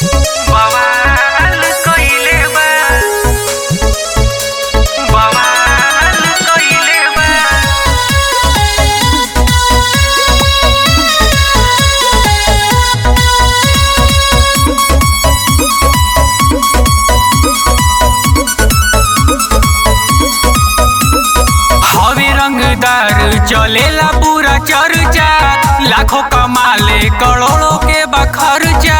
बवाल कइले बा बवाल कइले बा। हवे रंगदार चलेला पूरा चर्चा, लाखों कमाले करोड़ों के बखर्चा,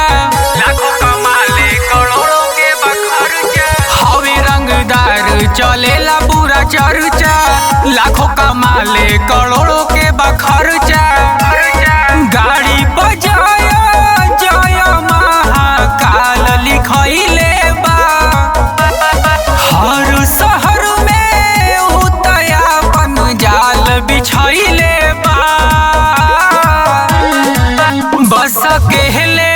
लाखों कमाले करोड़ों के बखर्चा। हवे रंगदार चलेला पूरा चर्चा, लाखों कमाले करोड़ों के बखर्चा। गाड़ी बजाया जय महाकाल लिखइले बा, हर शहर में उतयापन जाल बिछइले बा। बस केहले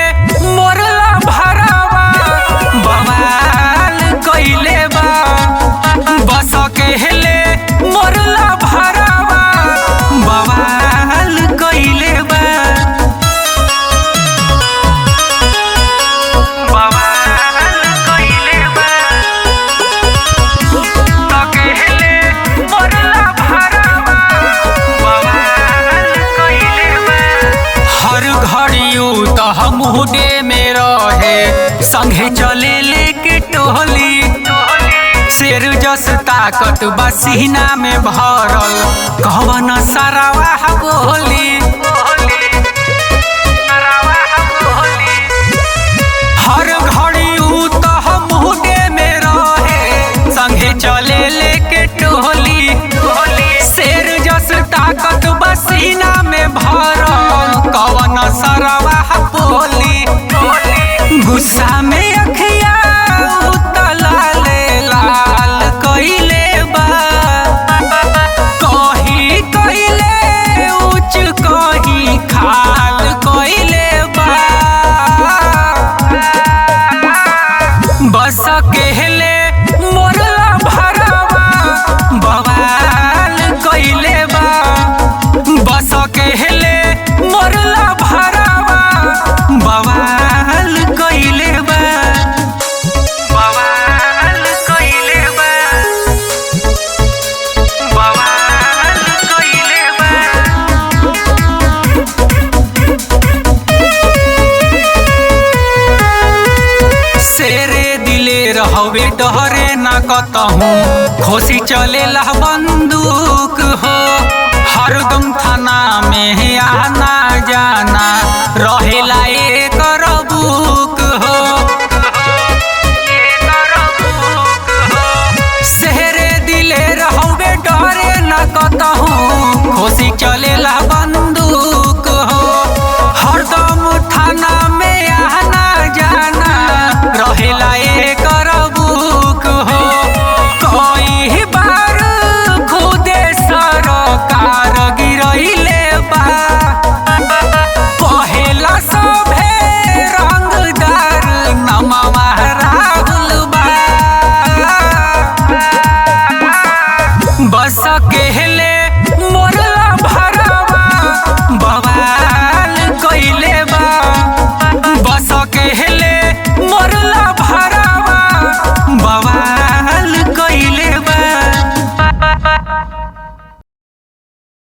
मोरला भरावा बवाल कइले बा, बस केहले मोरला भरावा बवाल कइले बा, बवाल कइले बा। तो केहले मोरला भरावा बवाल कइले बा। हर घड़ी उ त मुहडे में रहे, संगे चले लेके टोली। शेर जस ताकत बा सीना में भरल, कवन सरावा बोली। हर घड़ी उ त मुहडे में रहे, संगे चले लेके टोली। शेर जस ताकत बा सीना में भरल, कवन सरावा बोली। गुस्सा में अखिया उतलाले लाल कइले बा, कहीं कइले उच्च कहीं खाल कइले बा। बस केहले मोरला भरावा बवाल कइले बा, बस केहले मोरला भरावा बवाल कइले बा, बवाल कइले बा, बवाल कइले बा। शेरे दिलेर हवे डहरे न कतहूँ, खोसी चलेला बंदूक हो। हरदम थाना में आना जाना रहेला एक